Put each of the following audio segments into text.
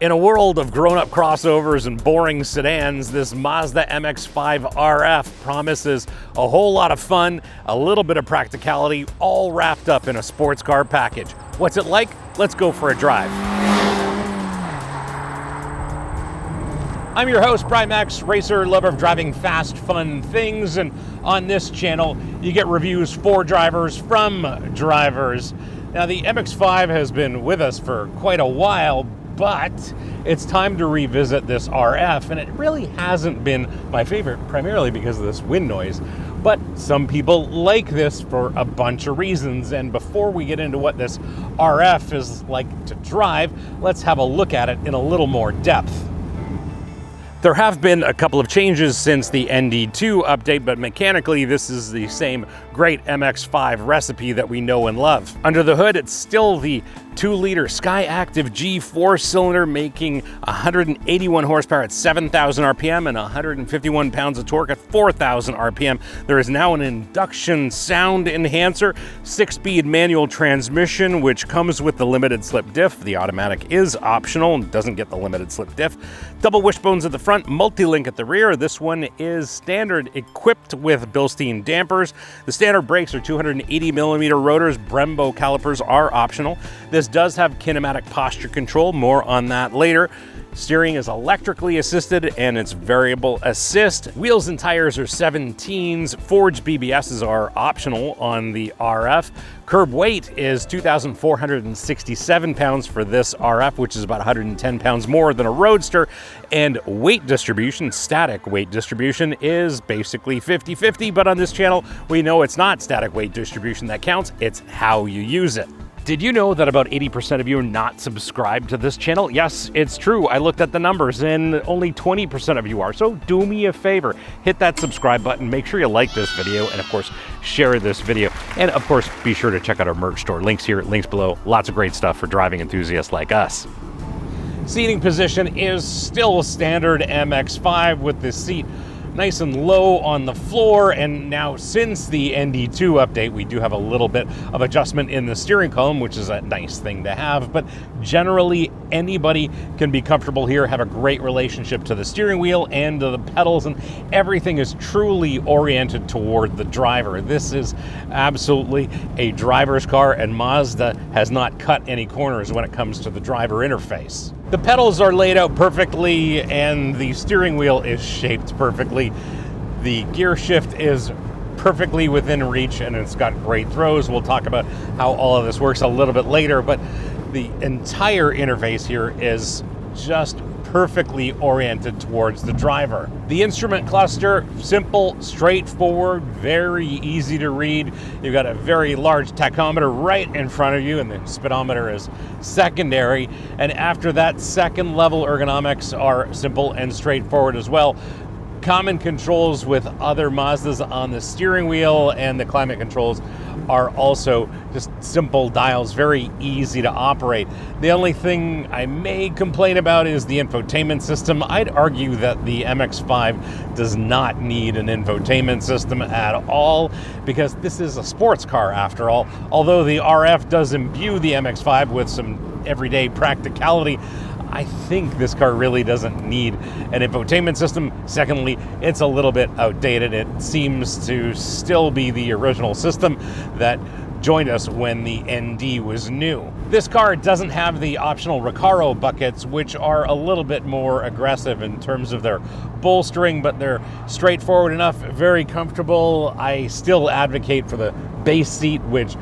In a world of grown-up crossovers and boring sedans, this Mazda MX-5 RF promises a whole lot of fun, a little bit of practicality, all wrapped up in a sports car package. What's it like? Let's go for a drive. I'm your host, Brian Max, racer, lover of driving fast, fun things, and on this channel, you get reviews for drivers from drivers. Now, the MX-5 has been with us for quite a while, but it's time to revisit this RF, and it really hasn't been my favorite, primarily because of this wind noise. But some people like this for a bunch of reasons, and before we get into what this RF is like to drive, let's have a look at it in a little more depth. There have been a couple of changes since the ND2 update, but mechanically this is the same great MX-5 recipe that we know and love. Under the hood, it's still the 2-liter Skyactiv G 4-cylinder making 181 horsepower at 7,000 RPM and 151 pounds of torque at 4,000 RPM. There is now an induction sound enhancer, 6-speed manual transmission, which comes with the limited slip diff. The automatic is optional and doesn't get the limited slip diff. Double wishbones at the front, multi-link at the rear. This one is standard equipped with Bilstein dampers. The standard brakes are 280 millimeter rotors. Brembo calipers are optional. This does have kinematic posture control, more on that later. Steering is electrically assisted and it's variable assist. Wheels and tires are 17s. Forged BBSs are optional on the RF. Curb weight is 2,467 pounds for this RF, which is about 110 pounds more than a roadster. And weight distribution, static weight distribution, is basically 50-50, but on this channel, we know it's not static weight distribution that counts, it's how you use it. Did you know that about 80% of you are not subscribed to this channel? Yes, it's true. I looked at the numbers and only 20% of you are. So do me a favor, hit that subscribe button, make sure you like this video, and of course, share this video. And of course, be sure to check out our merch store. Links here, links below. Lots of great stuff for driving enthusiasts like us. Seating position is still standard MX-5 with the seat nice and low on the floor, and now since the ND2 update, we do have a little bit of adjustment in the steering column, which is a nice thing to have, but generally anybody can be comfortable here, have a great relationship to the steering wheel and to the pedals, and everything is truly oriented toward the driver. This is absolutely a driver's car, and Mazda has not cut any corners when it comes to the driver interface. The pedals are laid out perfectly and the steering wheel is shaped perfectly. The gear shift is perfectly within reach and it's got great throws. We'll talk about how all of this works a little bit later, but the entire interface here is just perfectly oriented towards the driver. The instrument cluster, simple, straightforward, very easy to read. You've got a very large tachometer right in front of you, and the speedometer is secondary. And after that, second level ergonomics are simple and straightforward as well. Common controls with other Mazdas on the steering wheel, and the climate controls are also just simple dials, very easy to operate. The only thing I may complain about is the infotainment system. I'd argue that the MX-5 does not need an infotainment system at all, because this is a sports car after all. Although the RF does imbue the MX-5 with some everyday practicality, I think this car really doesn't need an infotainment system. Secondly, it's a little bit outdated. It seems to still be the original system that joined us when the ND was new. This car doesn't have the optional Recaro buckets, which are a little bit more aggressive in terms of their bolstering, but they're straightforward enough, very comfortable. I still advocate for the base seat, which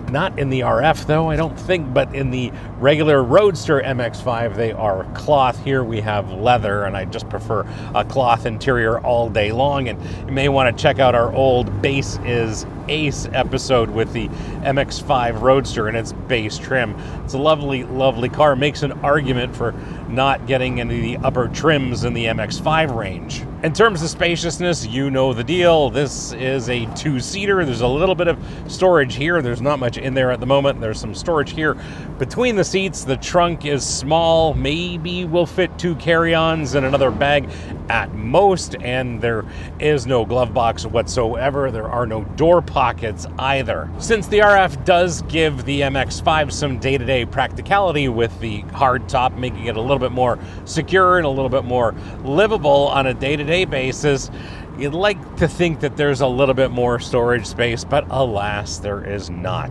not in the RF though, I don't think, but in the regular Roadster MX-5, they are cloth. Here we have leather, and I just prefer a cloth interior all day long. And you may want to check out our old Base is Ace episode with the MX-5 Roadster and its base trim. It's a lovely, lovely car. Makes an argument for not getting into the upper trims in the MX-5 range. In terms of spaciousness, you know the deal. This is a two-seater. There's a little bit of storage here. There's not much in there at the moment. There's some storage here between the seats. The trunk is small. Maybe will fit 2 carry-ons and another bag at most. And there is no glove box whatsoever. There are no door pockets either. Since the RF does give the MX-5 some day-to-day practicality with the hardtop, making it a little bit more secure and a little bit more livable on a day-to-day basis, you'd like to think that there's a little bit more storage space, but alas, there is not.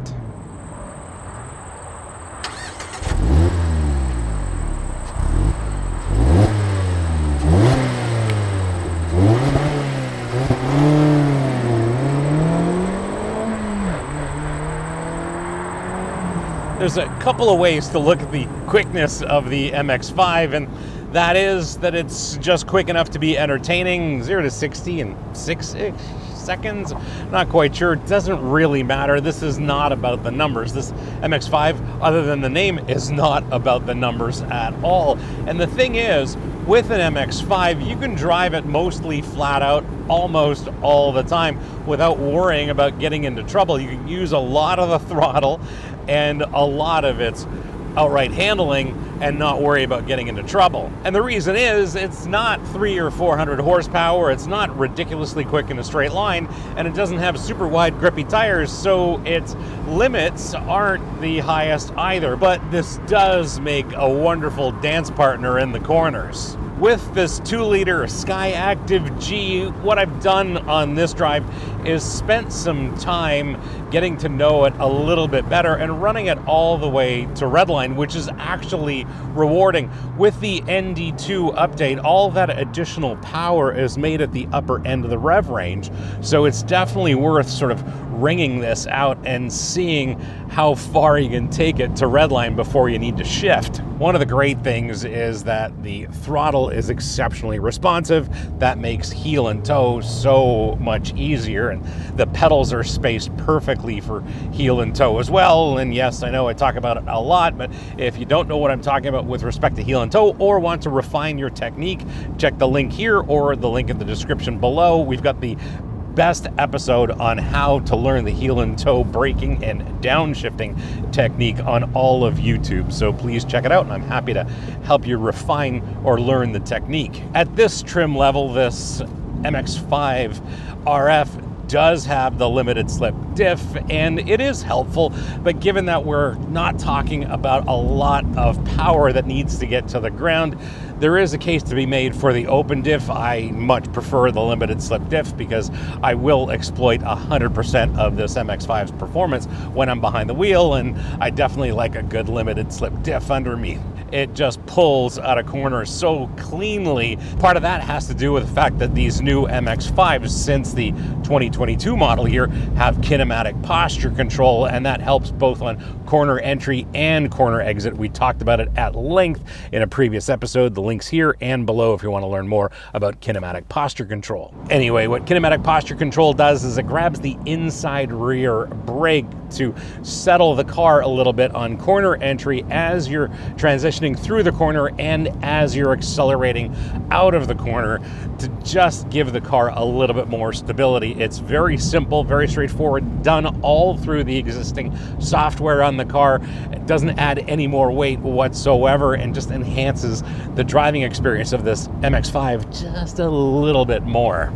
There's a couple of ways to look at the quickness of the MX-5, and that is that it's just quick enough to be entertaining. 0 to 60 in 6-ish seconds. Not quite sure. It doesn't really matter. This is not about the numbers. This MX-5, other than the name, is not about the numbers at all. And the thing is, with an MX-5, you can drive it mostly flat out almost all the time without worrying about getting into trouble. You can use a lot of the throttle and a lot of its outright handling and not worry about getting into trouble. And the reason is it's not 300 or 400 horsepower, it's not ridiculously quick in a straight line, and it doesn't have super wide grippy tires, so its limits aren't the highest either. But this does make a wonderful dance partner in the corners. With this 2-liter Sky Active G, what I've done on this drive is spent some time getting to know it a little bit better and running it all the way to redline, which is actually rewarding. With the ND2 update, all that additional power is made at the upper end of the rev range, so it's definitely worth sort of ringing this out and seeing how far you can take it to redline before you need to shift. One of the great things is that the throttle is exceptionally responsive. That makes heel and toe so much easier, and the pedals are spaced perfectly for heel and toe as well. And yes, I know I talk about it a lot, but if you don't know what I'm talking about with respect to heel and toe or want to refine your technique, check the link here or the link in the description below. We've got the best episode on how to learn the heel and toe braking and downshifting technique on all of YouTube. So please check it out, and I'm happy to help you refine or learn the technique. At this trim level, this MX-5 RF does have the limited slip diff, and it is helpful, but given that we're not talking about a lot of power that needs to get to the ground, there is a case to be made for the open diff. I much prefer the limited slip diff because I will exploit 100% of this MX-5's performance when I'm behind the wheel, and I definitely like a good limited slip diff under me. It just pulls out of corners so cleanly. Part of that has to do with the fact that these new MX-5s, since the 2022 model year, have Kinematic posture control, and that helps both on corner entry and corner exit. We talked about it at length in a previous episode. The link's here and below if you want to learn more about Kinematic posture control. Anyway, what Kinematic posture control does is it grabs the inside rear brake to settle the car a little bit on corner entry as you're transitioning through the corner and as you're accelerating out of the corner, to just give the car a little bit more stability. It's very simple, very straightforward, done all through the existing software on the car. It doesn't add any more weight whatsoever and just enhances the driving experience of this MX-5 just a little bit more.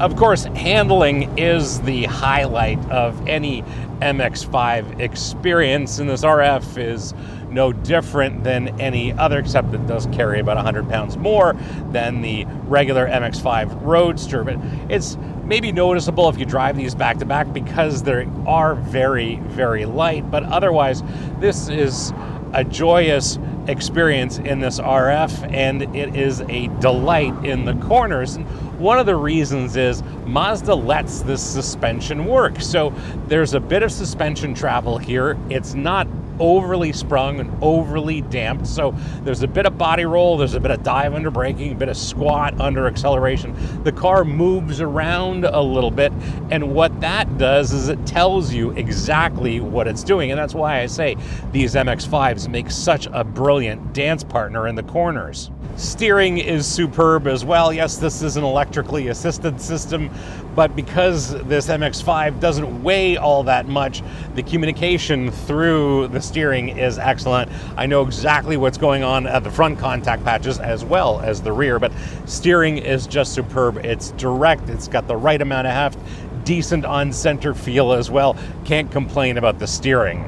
Of course, handling is the highlight of any MX-5 experience, and this RF is no different than any other, except it does carry about 100 pounds more than the regular MX-5 Roadster. But it's maybe noticeable if you drive these back to back because they are very, very light. But otherwise, this is a joyous experience in this RF, and it is a delight in the corners. And one of the reasons is Mazda lets this suspension work. So there's a bit of suspension travel here. It's not overly sprung and overly damped, so there's a bit of body roll, there's a bit of dive under braking, a bit of squat under acceleration. The car moves around a little bit, and what that does is it tells you exactly what it's doing, and that's why I say these MX-5s make such a brilliant dance partner in the corners. Steering is superb as well. Yes, this is an electrically assisted system, but because this MX-5 doesn't weigh all that much, the communication through the steering is excellent. I know exactly what's going on at the front contact patches as well as the rear, but steering is just superb. It's direct, it's got the right amount of heft, decent on center feel as well. Can't complain about the steering.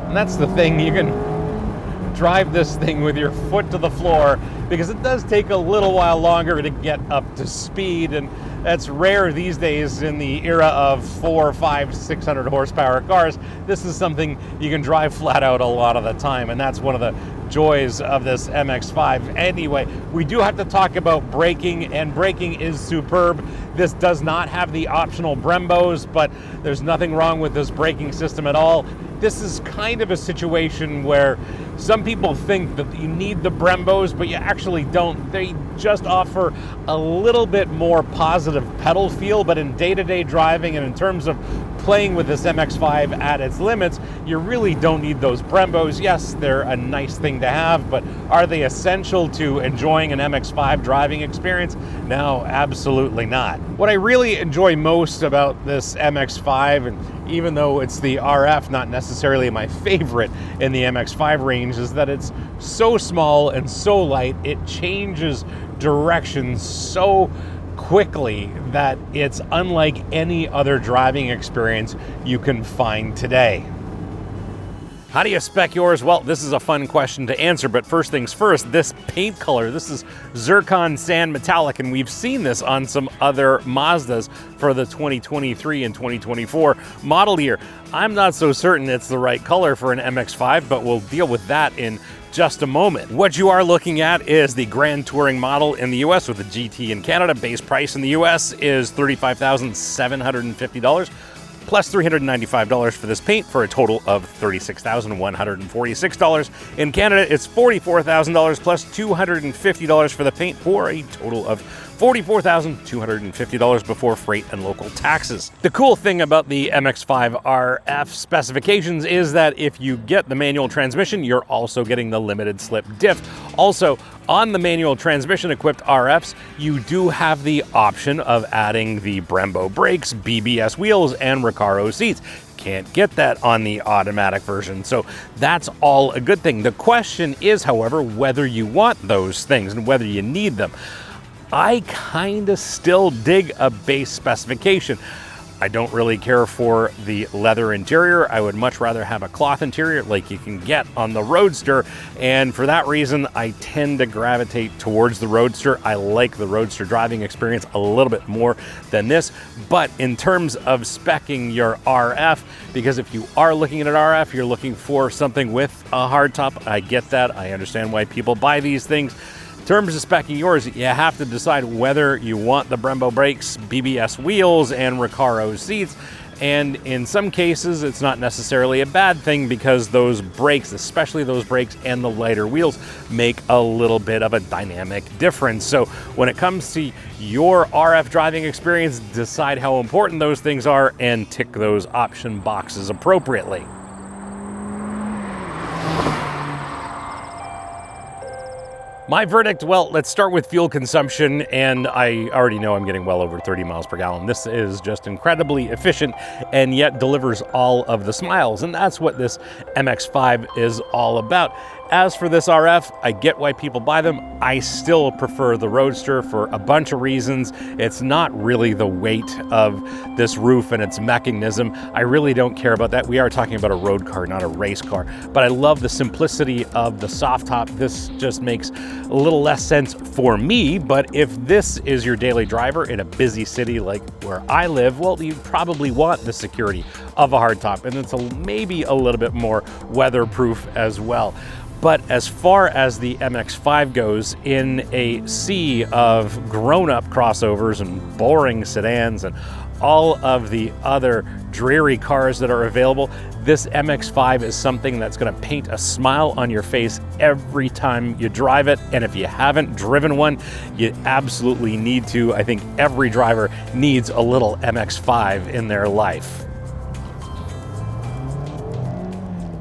And that's the thing, you can drive this thing with your foot to the floor because it does take a little while longer to get up to speed, and that's rare these days in the era of 400, 500, 600 horsepower cars. This is something you can drive flat out a lot of the time, and that's one of the joys of this MX-5. Anyway, we do have to talk about braking, and braking is superb. This does not have the optional Brembos, but there's nothing wrong with this braking system at all. This is kind of a situation where some people think that you need the Brembos, but you actually don't. They just offer a little bit more positive pedal feel, but in day-to-day driving and in terms of playing with this MX-5 at its limits, you really don't need those Brembos. Yes, they're a nice thing to have, but are they essential to enjoying an MX-5 driving experience? No, absolutely not. What I really enjoy most about this MX-5, and even though it's the RF, not necessarily my favorite in the MX-5 range, is that it's so small and so light. It changes direction so quickly that it's unlike any other driving experience you can find today. How do you spec yours? Well, this is a fun question to answer, but first things first, this paint color, this is Zircon Sand Metallic, and we've seen this on some other Mazdas for the 2023 and 2024 model year. I'm not so certain it's the right color for an MX-5, but we'll deal with that in just a moment. What you are looking at is the Grand Touring model in the US with the GT in Canada. Base price in the US is $35,750. plus $395 for this paint for a total of $36,146. In Canada, it's $44,000 plus $250 for the paint for a total of $44,250 before freight and local taxes. The cool thing about the MX-5 RF specifications is that if you get the manual transmission, you're also getting the limited slip diff. Also, on the manual transmission equipped RFs, you do have the option of adding the Brembo brakes, BBS wheels, and Recaro seats. Can't get that on the automatic version, so that's all a good thing. The question is, however, whether you want those things and whether you need them. I kind of still dig a base specification. I don't really care for the leather interior. I would much rather have a cloth interior like you can get on the Roadster, and for that reason, I tend to gravitate towards the Roadster. I like the Roadster driving experience a little bit more than this, but in terms of speccing your RF, because if you are looking at an RF, you're looking for something with a hardtop. I get that. I understand why people buy these things. In terms of speccing yours, you have to decide whether you want the Brembo brakes, BBS wheels, and Recaro seats. And in some cases, it's not necessarily a bad thing because those brakes, especially those brakes and the lighter wheels, make a little bit of a dynamic difference. So when it comes to your RF driving experience, decide how important those things are and tick those option boxes appropriately. My verdict, well, let's start with fuel consumption, and I already know I'm getting well over 30 miles per gallon. This is just incredibly efficient and yet delivers all of the smiles, and that's what this MX-5 is all about. As for this RF, I get why people buy them. I still prefer the Roadster for a bunch of reasons. It's not really the weight of this roof and its mechanism. I really don't care about that. We are talking about a road car, not a race car. But I love the simplicity of the soft top. This just makes a little less sense for me, but if this is your daily driver in a busy city like where I live, well, you probably want the security of a hardtop, and it's maybe a little bit more weatherproof as well. But as far as the MX-5 goes, in a sea of grown-up crossovers and boring sedans and all of the other dreary cars that are available, this MX-5 is something that's going to paint a smile on your face every time you drive it. And if you haven't driven one, you absolutely need to. I think every driver needs a little MX-5 in their life.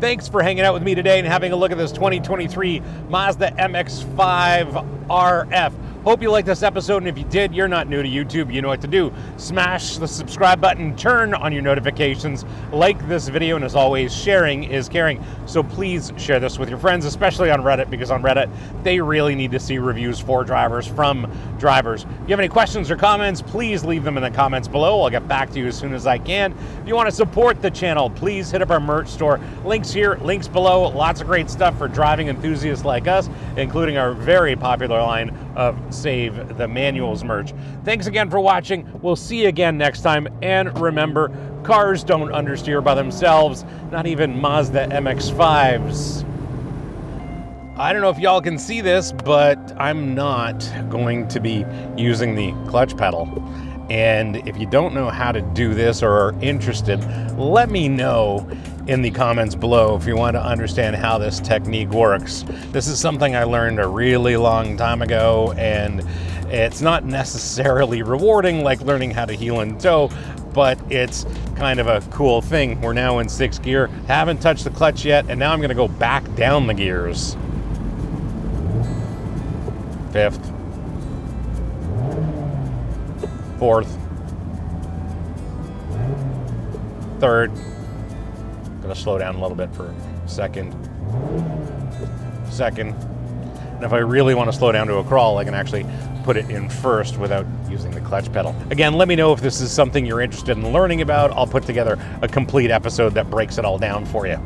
Thanks for hanging out with me today and having a look at this 2023 Mazda MX-5 RF. Hope you liked this episode, and if you did, you're not new to YouTube, you know what to do. Smash the subscribe button, turn on your notifications, like this video, and as always, sharing is caring. So please share this with your friends, especially on Reddit, because on Reddit, they really need to see reviews for drivers from drivers. If you have any questions or comments, please leave them in the comments below. I'll get back to you as soon as I can. If you want to support the channel, please hit up our merch store. Links here, links below. Lots of great stuff for driving enthusiasts like us, including our very popular line of Save the Manuals merch. Thanks again for watching. We'll see you again next time. And remember, cars don't understeer by themselves, not even Mazda MX-5s. I don't know if y'all can see this, but I'm not going to be using the clutch pedal. And if you don't know how to do this or are interested, let me know in the comments below if you want to understand how this technique works. This is something I learned a really long time ago, and it's not necessarily rewarding like learning how to heel and tow, but it's kind of a cool thing. We're now in 6th gear, haven't touched the clutch yet, and now I'm gonna go back down the gears. 5th, 4th, 3rd. Gonna slow down a little bit for second. And if I really want to slow down to a crawl, I can actually put it in first without using the clutch pedal. Again, let me know if this is something you're interested in learning about. I'll put together a complete episode that breaks it all down for you.